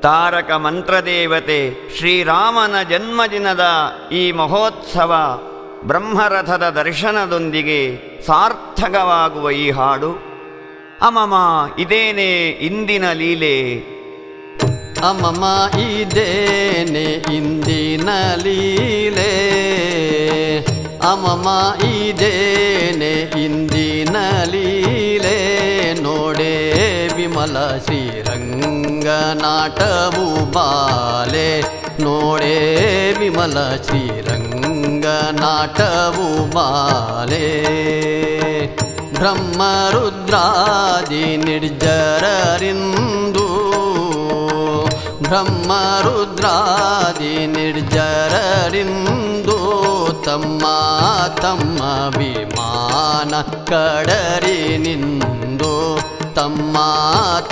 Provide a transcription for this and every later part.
ತಾರಕ ಮಂತ್ರದೇವತೆ ಶ್ರೀರಾಮನ ಜನ್ಮದಿನದ ಈ ಮಹೋತ್ಸವ ಬ್ರಹ್ಮರಥದ ದರ್ಶನದೊಂದಿಗೆ ಸಾರ್ಥಕವಾಗುವ ಈ ಹಾಡು. ಅಮಮ ಇದೇನೇ ಇಂದಿನ ಲೀಲೆ, ಅಮಮ ಇದೇನೆ ಇಂದಿನ ಲೀಲೆ, ಅಮಮ ಇದೇನೆ ಇಂದಿನ ಲೀಲೆ, ನೋಡೆ ವಿಮಲ ಶ್ರೀರಂಗನಾಟವು ಬಾಲೆ, ನೋಡೆ ವಿಮಲ ಶ್ರೀರಂಗನಾಟವು ಬಾಲೆ. ಬ್ರಹ್ಮರುದ್ರಾದಿ ನಿರ್ಜರರಿಂದು, ಬ್ರಹ್ಮರುದ್ರಾದಿ ನಿರ್ಜರರಿಂದು, ತಮ್ಮ ತಮ್ಮ ವಿಮಾನ ಕಡರಿನಿಂದು, ತಮ್ಮ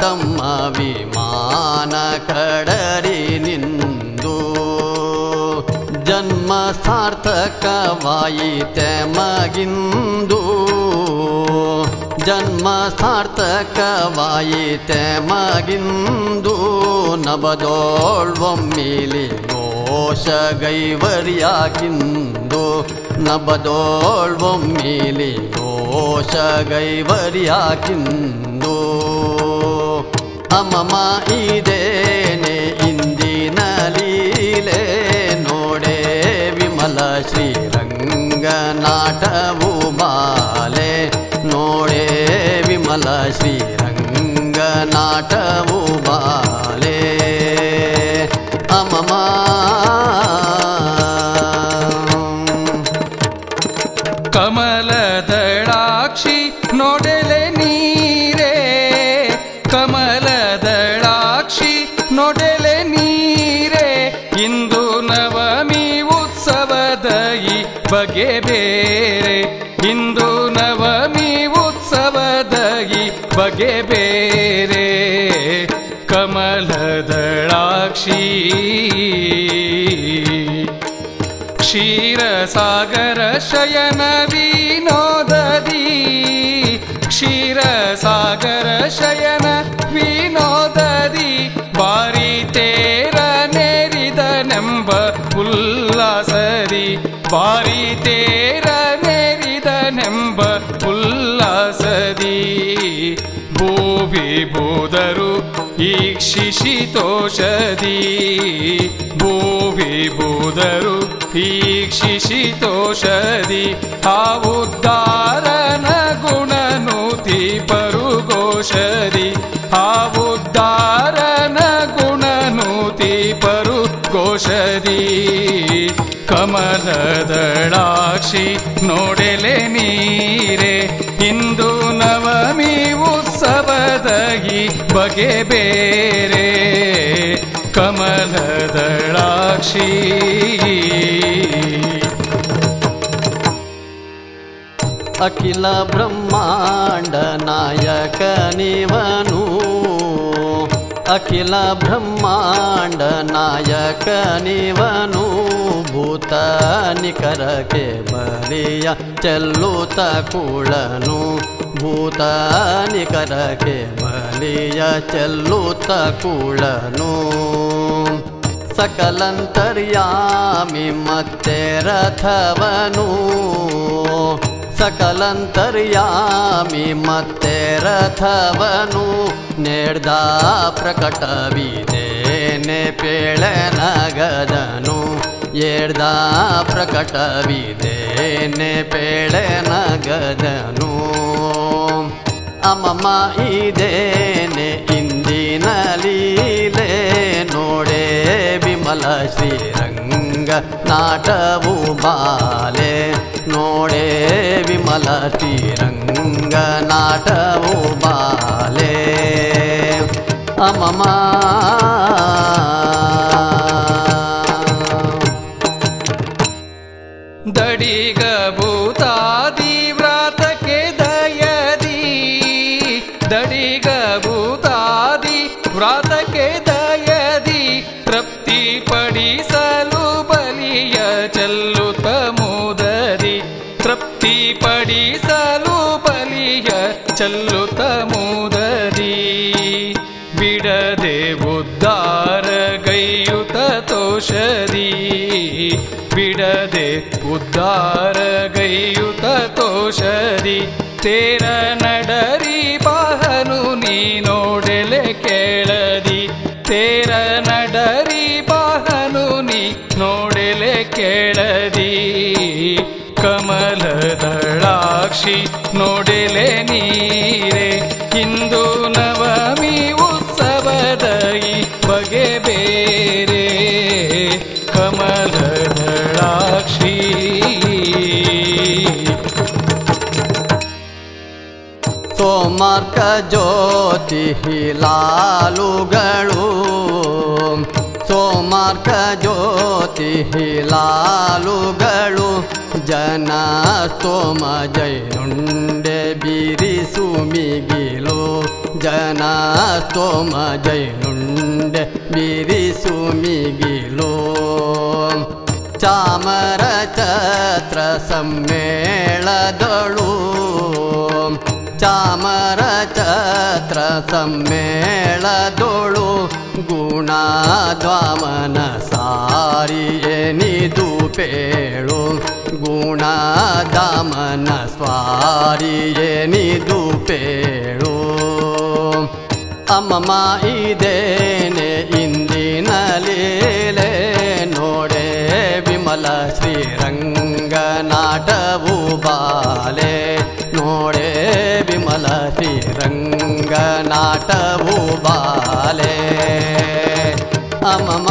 ತಮ್ಮ ವಿಮಾನ ಕಡರಿನಿಂದು. ಜನ್ಮ ಸಾರ್ಥಕವಾಯಿತೆ ಮಗಿಂದು, ಜನ್ಮ ಸಾರ್ಥಕವಾಯಿತೆ ಮಗಿಂದು. ನಬದೋಳ್ವೊಮ್ಮಿಲಿ ಘೋಷಗೈವರ್ಯಾಗಿಂದು, ನಬದೋಳ್ವೊಮ್ಮಿಲಿ ಘೋಷಗೈವರ್ಯಾಗಿಂದು. ಅಮಮ ಇದೇನೆ ಇಂದಿನ ಲೀಲೆ, ನೋಡೆ ವಿಮಲ ಶ್ರೀರಂಗನಾಟವು ಬಾಲೆ, ನೋಡೆ ವಿಮಲ ಶ್ರೀರಂಗನಾಟವು ಬಾಲೆ. ಅಮಮ ಕಮಲದಳಾಕ್ಷಿ ನೋಡೆಲೆ ನೀರೇ, ಕಮಲದಳಾಕ್ಷಿ ನೋಡೆಲೆ ನೀರೇ, ಇಂದು ನವಮಿ ಉತ್ಸವದ ಈ ಬಗೆ ಬೇರೆ, ಇಂದು ನವಮಿ ಉತ್ಸವದ ಈ ಬಗೆ ಬೇರೆ. ಕಮಲದಳಾಕ್ಷಿ ಕ್ಷೀರಸಾಗರ ಶಯನ ವಿನೋದದಿ, ಕ್ಷೀರಸಾಗರ ಶಯನ ವಿನೋದದಿ, ಬಾರಿ ತೇರ ನೆರಿದನೆಂಬ ಉಲ್ಲಾಸದಿ, ಬಾರಿ ತೇರ ನೆರಿದನೆಂಬ ಉಲ್ಲಾಸದಿ. ಭೂವಿಭೂದರು ಈಕ್ಷಿಷಿತೋಷದಿ, ಭೂವಿಭೂದರು ಈಕ್ಷಿಷಿತೋಷದಿ, ಆ ಉದ್ಧಾರನ ಗುಣನುತಿ ಪರುಘೋಷದಿ, ಆ ಉದ್ಧಾರನ ಗುಣನುತಿ ಪರುಘೋಷದಿ. ಕಮಲದಳಾಕ್ಷಿ ನೋಡೆಲೆ ನೀರೆ, ಇಂದು ನವಮಿ ಉತ್ಸವದ ಈ ಬಗೆ ಬೇರೆ. ಕಮಲದಳಾಕ್ಷಿ ಅಖಿಲ ಬ್ರಹ್ಮಾಂಡ ನಾಯಕ ನೀವನು, ಅಖಿಲ ಬ್ರಹ್ಮಾಂಡ ನಾಯಕ ನೀವನು, ಭೂತ ನಿಖರಕ್ಕೆ ಬಲಿಯ ಚೆಲ್ಲುತ್ತ ಕುಳನು, ಭೂತ ನಿಖರಕ್ಕೆ ಬಲಿಯ ಚೆಲ್ಲುತ್ತ ಕುಳನು. ಸಕಲಂತರ್ಯಾಮಿ ಮತ್ತೆ ರಥವನು, ಸಕಲಂತರ್ಯಾಮಿ ಮತ್ತೆ ರಥವನು, ನೇಡ್ದ ಪ್ರಕಟವಿದೇನೆ ಪೇಳನಗದನು, ಏಡ್ದ ಪ್ರಕಟವಿದೇನೆ ಪೇಳನಗದನು. ಅಮಮ ಇದೇನೆ ಇಂದಿನ ಲೀಲೆ, ನೋಡೆ ವಿಮಲ ಶ್ರೀರಂಗ ನಾಟವು ಬಾಲೆ, ನೋಡೆ ವಿಮಲ ಶ್ರೀರಂಗ ನಾಟವು ಬಾಲೆ. ಅಮಮ ದಡಿಗ ಭೂತಾದಿ ವ್ರಾತಕ್ಕೆ ದಯದಿ, ದಡಿಗ ಭೂತಾದಿ ವ್ರಾತಕ್ಕೆ ದಯದಿ, ತೃಪ್ತಿ ಪಡಿಸಲು ಬಲಿಯ ಚೆಲ್ಲುತ್ತ ಮುದದಿ, ತೃಪ್ತಿ ಪಡಿಸಲು ಬಲಿಯ ಚೆಲ್ಲುತ್ತ ಮುದದಿ. ಬಿಡದೆ ಉದ್ಧಾರ ಬಿಡದೆ ಉದ್ಧಾರಗೈಯುತ ತೋಷದಿ ತೇರ ನಡರಿ ಬಾಹನು ನೀ ನೋಡೆಲೆ ಕೇಳದಿ ತೇರ ನಡರಿ ಬಾಹನು ನೀ ನೋಡೆಲೆ ಕೇಳದಿ ಕಮಲದಳಾಕ್ಷಿ ನೋಡೆಲೆ ನೀರೆ ಇಂದು ನವಮಿ ಉತ್ಸವದ ಈ ಬಗೆ ಬೇರೆ ಕಮಲದಳಾಕ್ಷಿ ಸೋಮಾರ್ಕ ಜ್ಯೋತಿ ಲಾಲುಗಳು ಸೋಮಾರ್ಕ ಜ್ಯೋತಿ ಲಾಲುಗಳು ಜನ ಸ್ತೋಮ ಜೈನುಂಡೆ ಬಿರಿಸು ಮಿಗಿಲು ಜನ ಸ್ತೋಮ ಜೈನುಂಡೆ ಬಿರಿಸು ಮಿಗಿಲು ಚಾಮರ ಛತ್ರ ಸಮ್ಮೇಳದಳು ಚಾಮರ ಛತ್ರ ಸಮ್ಮೇಳದೊಳು ಗುಣದ್ವಾಮನ ಸಾರಿಯೇ ನಿದು ಪೇಳು ಗುಣದಾಮನ ಸ್ವಾರಿಯೇ ನಿದು ಪೇಳು ಅಮ್ಮಮ್ಮ ಇದೇನೆ ಇಂದಿನ ಲೀಲೆ ನೋಡೆ ವಿಮಲ ಶ್ರೀರಂಗನಾಟವು ಬಾಲೆ ನೋಡೆ ವಿಮಲ ಶ್ರೀರಂಗನಾಟವು ಬಾಲೆ ಅಮ್ಮಮ್ಮ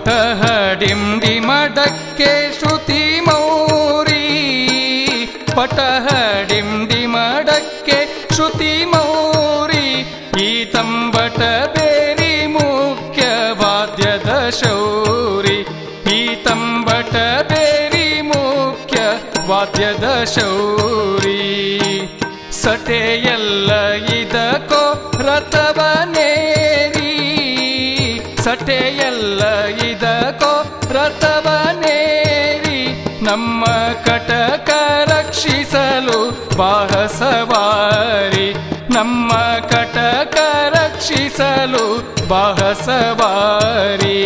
ಪಟಹಡಿಂಡಿ ಮಡಕ್ಕೆ ಶ್ರುತಿ ಮೌರಿ ಪಟಹಡಿಂಡಿ ಮಡಕ್ಕೆ ಶ್ರುತಿ ಮೌರಿ ಈ ತಂಬಟ ಬೇರಿ ಮುಖ್ಯ ವಾದ್ಯದ ಶೌರಿ ಈ ತಂಬಟ ಬೇರಿ ಮುಖ್ಯ ವಾದ್ಯದ ಶೌರಿ ಸಟೆಯಲ್ಲ ಇದಕ್ಕೋ ರಥವನೇರಿ ಸಟೆಯಲ್ಲ ಇದಕ್ಕೋ ರಥವನೇರಿ ನಮ್ಮ ಕಟಕ ರಕ್ಷಿಸಲು ಬಾಹಸವಾರಿ ನಮ್ಮ ಕಟಕ ರಕ್ಷಿಸಲು ಬಾಹಸವಾರಿ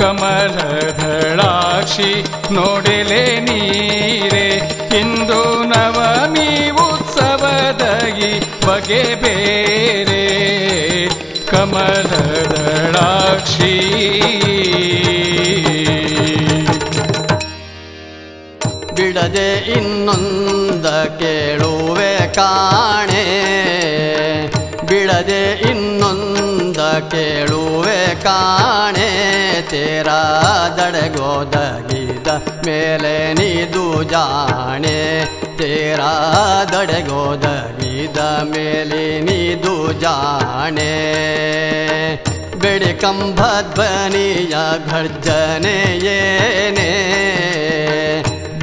ಕಮಲದಳಾಕ್ಷಿ ನೋಡೆಲೆ ನೀರೆ ಇಂದು ನವಮಿ ಉತ್ಸವದ ಈ ಬಗೆ ಬೇರೆ ಕಮಲದಳಾಕ್ಷಿ ಬಿಡದೆ ಇನ್ನೊಂದ ಕೇಳುವೆ ಕಾಣೆ ಬಿಡದೆ ಇನ್ನೊಂದ ಕೇಳುವೆ ಕಾಣೆ ತೇರ ದಡಗೋದಗಿದ ಮೇಲೆ ನಿದು ಜಾಣೆ ತೇರ ದಡಗೋದಗಿದ ಮೇಲೆ ನಿದು ಜಾಣೆ ಬೆಡೆ ಕಂಬಧ್ವನಿಯ ಘರ್ಜನೆಯೇನೆ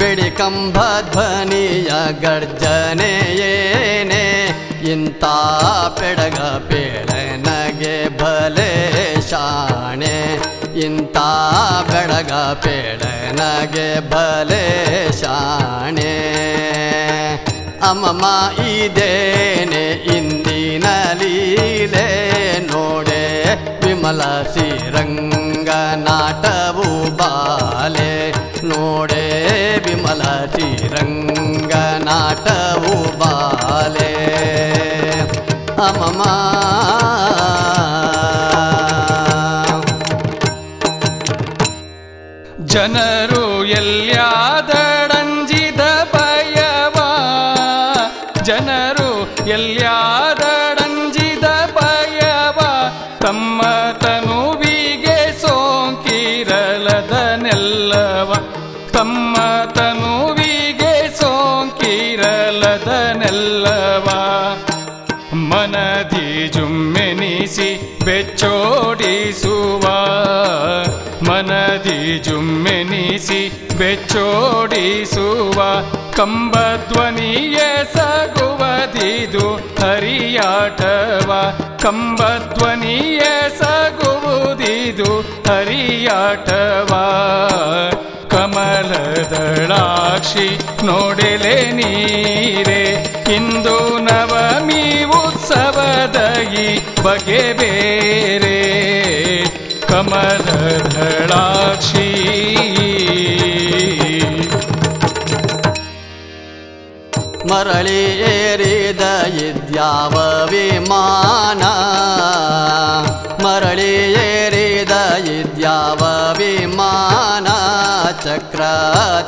ಬೆಡೆ ಕಂಬಧ್ವನಿಯ ಗರ್ಜನೆಯೇನೆ ಇಂಥ ಪೆಡಗ ಪೇಳನಗೆ ಭಲೆ ಶಾಣೆ ಇಂಥ ಬೆಡಗ ಪೇಳನಗೆ ಭಲೆ ಶಾಣೆ ಅಮ್ಮಮ್ಮ ಇದೇನೆ ಇಂದಿನ ಲೀಲೆ ನೋಡೆ ವಿಮಲ ಶ್ರೀರಂಗನಾಟವು ಬಾಲೆ ನೋಡೆ ವಿಮಲ ಶ್ರೀರಂಗನಾಟವು ಬಾಲೆ ಅಮ್ಮಮ್ಮ ಜನರು ಎಲ್ಯಾದಡಂಜಿದ ಭಯವ ಜನರು ಎಲ್ಯಾದಡಂಜಿದ ಭಯವ ತಮ್ಮ ತನುವಿಗೆ ಸೋಂಕಿರಲದನೆಲ್ಲವ ತಮ್ಮ ತನುವಿಗೆ ಸೋಂಕಿರಲದನೆಲ್ಲವ ಮನದಿ ಜುಮ್ಮೆನಿಸಿ ಬೆಚ್ಚೋಡಿಸುವ ಮನದಿ ಜುಮ್ಮೆನಿಸಿ ಬೆಚ್ಚೋಡಿಸುವ ಕಂಬಧ್ವನಿಯ ಸಗುವದಿದು ಹರಿಯಾಟವ ಕಂಬಧ್ವನಿಯ ಸಗುವುದಿದು ಹರಿಯಾಟವ ಕಮಲದಳಾಕ್ಷಿ ನೋಡೆಲೆ ನೀರೆ ಇಂದು ನವಮಿ ಉತ್ಸವದ ಈ ಬಗೆ ಬೇರೆ ಕಮಲದಳಾಕ್ಷಿ ಮರಳಿ ಏರಿದ ಇದ್ಯಾವ ವಿಮಾನ ಮರಳಿ ಏರಿದ ಇದ್ಯಾವ ವಿಮಾನ ಚಕ್ರ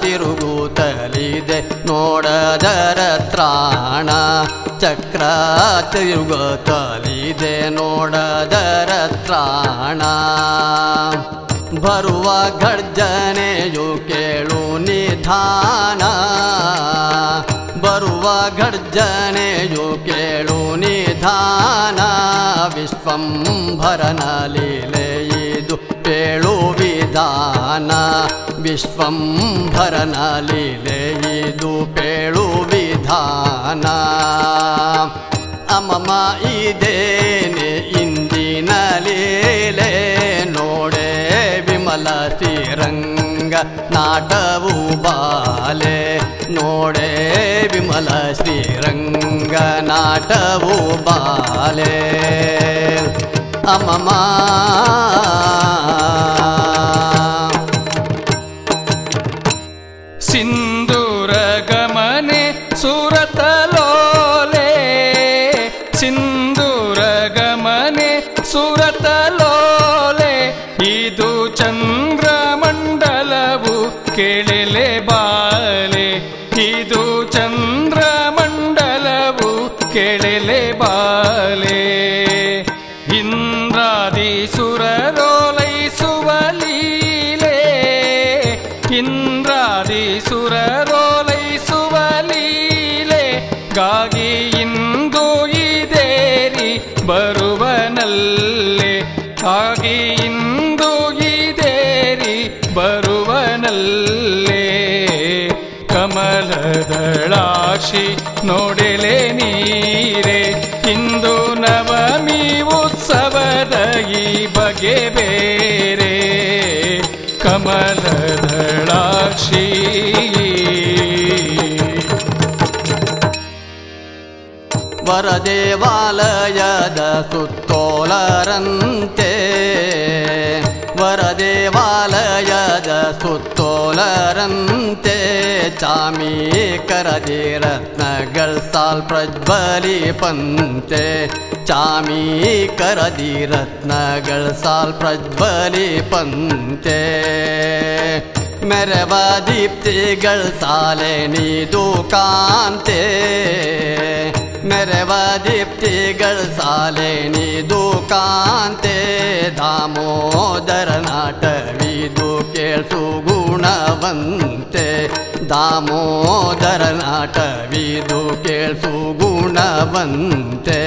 ತಿರುಗುತ್ತಲಿದೆ ನೋಡದರ ತ್ರಾಣ ಚಕ್ರ ತಿರುಗುತ್ತಲಿದೆ ನೋಡದರ ತ್ರಾಣ ಬರುವ ಗರ್ಜನೆಯು ಕೇಳು ನಿಧಾನ ಬರುವ ಗರ್ಜನೆಯು ಕೇಳು ನಿಧಾನ ವಿಶ್ವಂಭರನ ಲೀಲೆ ಇದು ಪೇಳು ವಿಧಾನ ವಿಶ್ವಂಭರನ ಲೀಲೆ ಇದು ಪೇಳು ವಿಧಾನ ಅಮಮ ಇದೇನೆ ಇಂದಿನ ಲೀಲೆ ನೋಡೆ ವಿಮಲ ಶ್ರೀರಂಗ ನಾಟವು ಬಾಲೆ ನೋಡೆ ವಿಮಲ ಶ್ರೀರಂಗ ನಾಟವು ಬಾಲೆ ಅಮಮ ಸಿಂಧೂರ ಗಮನೆ ಸುರತಲೋಲೆ ಸಿಂಧೂರ ಗಮನೆ ಸುರತಲೋಲೆ ಇದು ಚಂದ್ರಮಂಡಲವು ಕೇಳಲೆ ಬಾಲೆ ಇದು ಚಂದ್ರಮಂಡಲವು ಕೇಳಲೆ ಬಾಲೆ ಇಂದ್ರಾದಿ ಸುರರೋಲೈಸುವ ಲೀಲೆ ಇಂದ್ರಾದಿ ಸುರರೋಲೈಸುವ ಲೀಲೆ ಗಾಗಿ ಇಂದು ಇದೇರಿ ಬರುವನಲ್ಲೆ ಗಾಗಿ ಇಂದು ಇದೇರಿ ಬರುವನಲ್ಲೆ ಕಮಲದಳಾಕ್ಷಿ ನೋಡೆಲೆ ನೀರೆ ಇಂದು ನವಮಿ ಉತ್ಸವದ ಈ ಬಗೆ ಬೇರೆ ಕಮಲದಳಾಕ್ಷಿ ವರದೇವಾಲಯದ ಸುತ್ತೋಲರಂತೆ ವರದೇವಾಲಯದ ಸುತ್ತೋಲರಂತೆ ಚಾಮಿ ಕರದಿ ರತ್ನಗಳ ಸಾಲ್ ಪ್ರಜ್ವಲಿಪಂತೆ ಚಾಮಿ ಕರದಿ ರತ್ನಗಳ ಸಾಲ್ ಪ್ರಜ್ವಲಿಪಂತೆ ಮೆರವ ದೀಪ್ತಿಗಳ ಸಾಲೆ ನೀದು ಕಾಂತೆ ಮೆರವ ದೀಪ್ತಿಗಳ ಸಾಲೆ ನೀದು ಕಾಂತೆ ದಾಮೋದರ ನಾಟವಿದು ಕೇಳ್ಸು ಗುಣವಂತೆ ದಾಮೋದರ ನಾಟವಿದು ಕೇಳ್ಸು ಗುಣವಂತೆ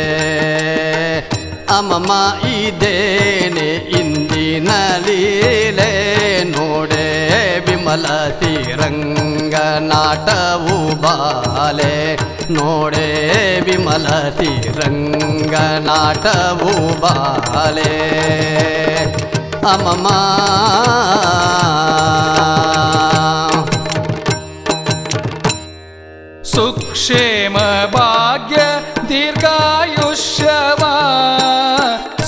ಅಮಮ ಇದೇನೆ ಇಂದಿನ ಲೀಲೆ ನೋಡೆ ವಿಮಲ ಶ್ರೀರಂಗ ನಾಟವು ಬಾಲೆ ನೋಡೆ ವಿಮಲ ಶ್ರೀರಂಗ ನಾಟವು ಬಾಲೆ ಅಮಮ ಸುಕ್ಷೇಮ ಭಾಗ್ಯ ದೀರ್ಘಾಯುಷ್ಯವ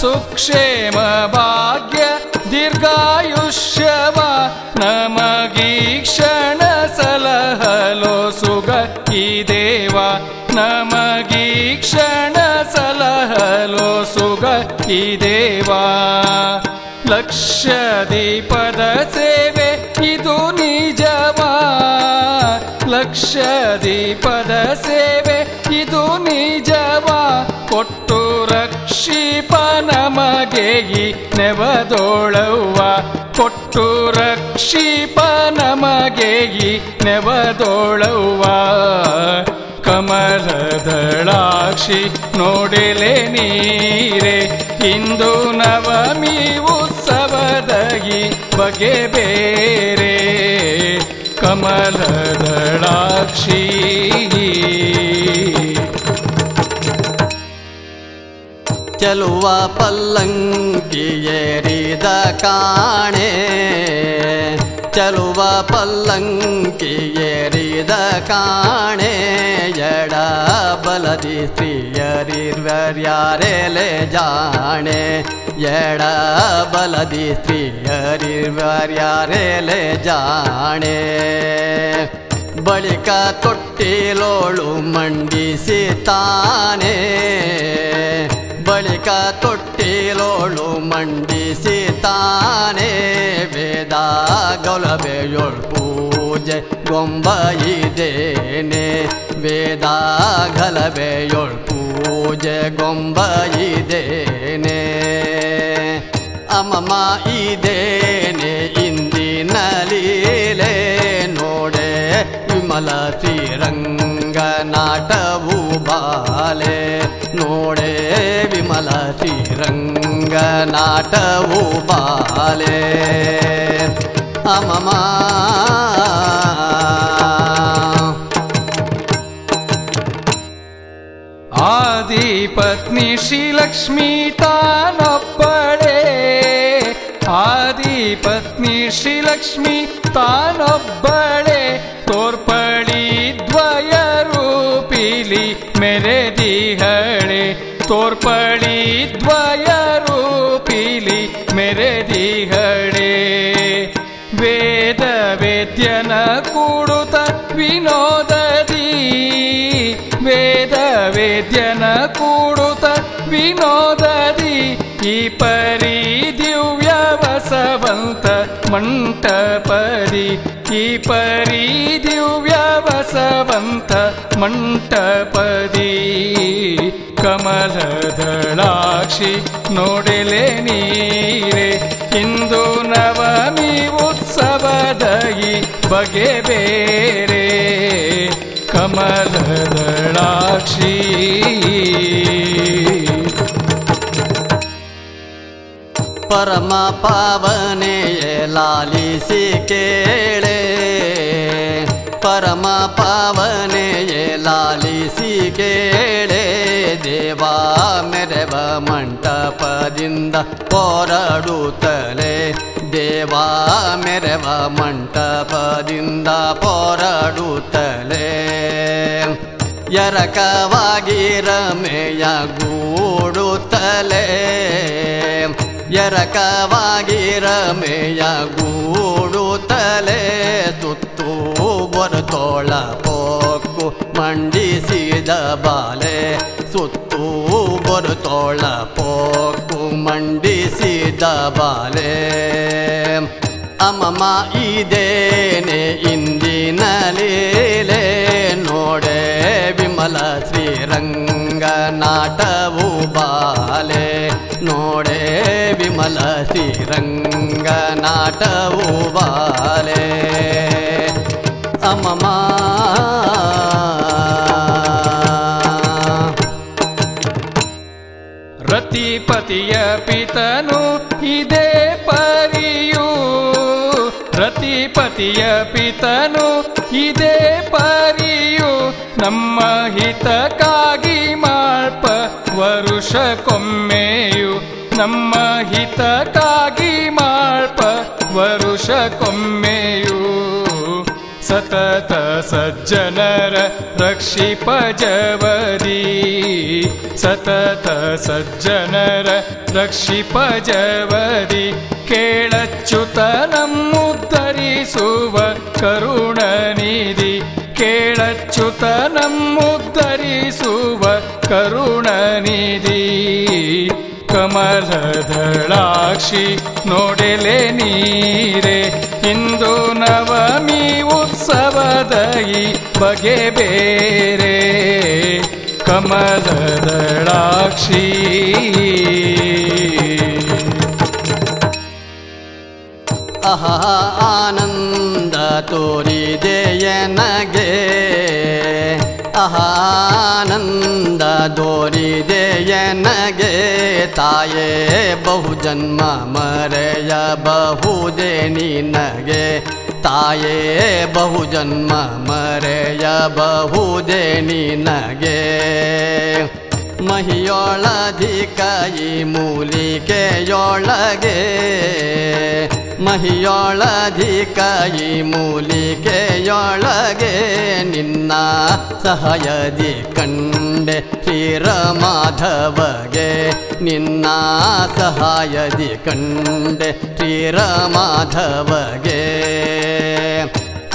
ಸುಕ್ಷೇಮ ಭಾಗ್ಯ ದೀರ್ಘಾಯುಷ್ಯವ ನಮಗೀ ಕ್ಷಣ ಸಲಹಲೋ ಸುಗ ಈ ದೇವ ನಮಗೀ ಕ್ಷಣ ಸಲಹಲೋ ಸುಗ ಈ ದೇವ ಲಕ್ಷ ದೀಪದ ಸೇವೆ ಇದು ನಿಜವಾ ಲಕ್ಷ ದೀಪದ ಸೇವೆ ಇದು ನಿಜವಾ ಕೊಟ್ಟು ರಕ್ಷಿಪ ನಮಗೆ ಈ ನೆವದೋಳವ್ವ ಕೊಟ್ಟು ರಕ್ಷಿಪ ನಮಗೆ ಈ ನೆವದೋಳವ್ವ ಕಮಲದಳಾಕ್ಷಿ ನೋಡೆಲೆ ನೀರೆ ಇಂದು ನವಮಿ ಉತ್ಸವದ ಈ ಬಗೆ ಬೇರೆ ಕಮಲದಳಾಕ್ಷಿ ಚಲುವ ಪಲ್ಲಂಕಿ ಏರಿದ ಕಾಣೆ ಚಲುವ ಪಲ್ಲಂಕಿ ಏರಿದ ಕಾಣೆ ಎಡ ಬಲದಿ ಸ್ತ್ರೀಯರಿರ್ವರ್ಯಾರೆಲೆ ಜಾಣೆ ಎಡ ಬಲದಿ ಸ್ತ್ರೀಯರಿರ್ವರ್ಯಾರೆಲೆ ಜಾಣೆ ಬಳಿಕ ತೊಟ್ಟಿಲೋಳು ಮಂಡಿಸಿ ತಾನೆ ಬಳಿಕ ತೊಟ್ಟಿಲೋಳು ಮಂಡಿಸಿ ತಾನೆ ವೇದ ಗೌಲಭೆಯೊಳ್ ಪೂಜೆ ಗೊಂಬೈದೇನೆ ವೇದ ಗಲಭೆಯೊಳ್ ಪೂಜೆ ಗೊಂಬೈದೇನೆ ಅಮಮ ಇದೇನೆ ಇಂದಿನ ಲೀಲೆ ನೋಡೆ ವಿಮಲ ಶ್ರೀರಂಗನಾಟವು ಬಾಲೆ ನೋಡೆ ವಿಮಲ ಶ್ರೀರಂಗನಾಟವು ಬಾಲೆ ಅಮಮ ಆದಿಪತ್ನಿ ಶ್ರೀಲಕ್ಷ್ಮೀ ತಾನೊಬ್ಬಳೇ ಆದಿಪತ್ನಿ ಶ್ರೀಲಕ್ಷ್ಮೀ ತಾನೊಬ್ಬಳೇ ತೋರ್ಪಳಿ ದ್ವಯ ರೂಪಿಲಿ ಮೆರೆದಿಹಳೆ ತೋರ್ಪಳಿ ದ್ವಯ ರೂಪಿಲಿ ಮೆರೆದಿಹಳೆ ವೇದ ವೇದ್ಯನ ಕೂಡುತ್ತ ವಿನೋದದಿ ವೇದ ವೇದ್ಯನ ಕೂಡುತ್ತ ವಿನೋದದಿ ಈ ಪರಿ ದಿವ್ಯ ವಸವಂತ ಮಂಟಪದಿ ಈ ಪರಿ ದಿವ್ಯ ವಸವಂತ ಮಂಟಪದಿ ಕಮಲದಳಾಕ್ಷಿ ನೋಡೆಲೆ ನೀರೆ ಇಂದು ನವಮಿ ಉತ್ಸವದ ಈ ಬಗೆ ಬೇರೆ ಕಮಲದಳಾಕ್ಷಿ ಪರಮ ಪಾವನೆಯೇ ಲಾಲಿಸಿ ಕೇಳೆ ಪರಮ ಪಾವನೆಯೇ ಲಾಲಿಸಿ ಕೇಳೆ ದೇವಾ ಮೆರವ ಮಂಟಪದಿಂದ ಹೊರಡುತ್ತಲೇ ದೇವಾ ಮೆರವ ಮಂಟಪದಿಂದ ಹೊರಡುತ್ತಲೇ ಎರಕವಾಗಿ ರಮೆಯ ಗೂಡುತ್ತಲೇ ಎರಕವಾಗಿ ರಮೆಯ ಗೂಡುತ್ತಲೇ ಸುತ್ತು ಬರುತ್ತೋಳ ಪೋಕು ಮಂಡಿಸಿದ ಬಾಲೆ ಸುತ್ತು ಬರುತ್ತೋಳ ಪೋಕು ಮಂಡಿಸಿದ ಬಾಲೆ ಅಮಮ ಇದೇನೆ ಇಂದಿನ ಲೀಲೆ ನೋಡೆ ವಿಮಲ ಶ್ರೀರಂಗನಾಟವು ಬಾಲೆ ನೋಡೆ ವಿಮಲ ಶ್ರೀರಂಗನಾಟವು ಬಾಲೆ ಅಮಮ ರತಿಪತಿಯ ಪಿತನು ಇದೇ ಪರಿಯು ರತಿಪತಿಯ ಪಿತನು ಇದೇ ಪರಿಯು ನಮ್ಮ ಹಿತಕ್ಕಾಗಿ ಮಾಳ್ಪ ವರುಷಕ್ಕೊಮ್ಮೆಯು ನಮ್ಮ ಹಿತಕ್ಕಾಗಿ ಮಾಳ್ಪ ವರುಷಕ್ಕೊಮ್ಮೆಯು ಸತತ ಸಜ್ಜನರ ರಕ್ಷಿಪ ಜವದಿ ಸತತ ಸಜ್ಜನರ ರಕ್ಷಿಪ ಜವದಿ ಕೇಳಚ್ಯುತನಮ್ಮುದ್ಧರಿಸುವ ಕರುಣನಿಧಿ ಕೇಳಚ್ಯುತನಮ್ಮುದ್ಧರಿಸುವ ಕರುಣನಿಧಿ ಕಮಲದಳಾಕ್ಷಿ ನೋಡೆಲೆ ನೀರೆ ಇಂದು ನವಮಿ ಉತ್ಸವದ ಈ ಬಗೆ ಬೇರೆ ಕಮಲದಳಾಕ್ಷಿ ಅಹ ಆನಂದ ತೋರಿದೆಯನಗೆ ಆನಂದ ದೋರಿದೆಯನಗೆ ತಾಯೇ ಬಹುಜನ್ಮ ಮರೆಯಬಹುದೇ ನಿನಗೆ ತಾಯೇ ಬಹುಜನ್ಮ ಮರೆಯಬಹುದೇ ನಿನಗೆ ಮಹಿಯೊಳಧಿಕ ಈ ಮೂಲಿಕೆಯೊಳಗೆ ಮಹಿಯೊಳಧಿಕ ಈ ಮೂಲಿಕೆಯೊಳಗೆ ನಿನ್ನ ಸಹಾಯದಿ ಕಂಡೆ ಶ್ರೀರಮಾಧವಗೆ ನಿನ್ನ ಸಹಾಯದಿ ಕಂಡೆ ಶ್ರೀರಮಾಧವಗೆ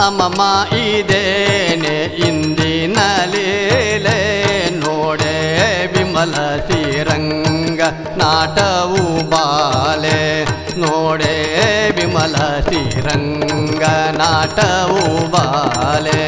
ಅಮಮ ಇದೇನೆ ಇಂದಿನ ಲೀಲೆ ನೋಡೆ ವಿಮಲ ಶ್ರೀರಂಗ ನಾಟವು ಬಾಲೆ ನೋಡೆ ವಿಮಲ ಶ್ರೀರಂಗ ನಾಟವು ಬಾಲೆ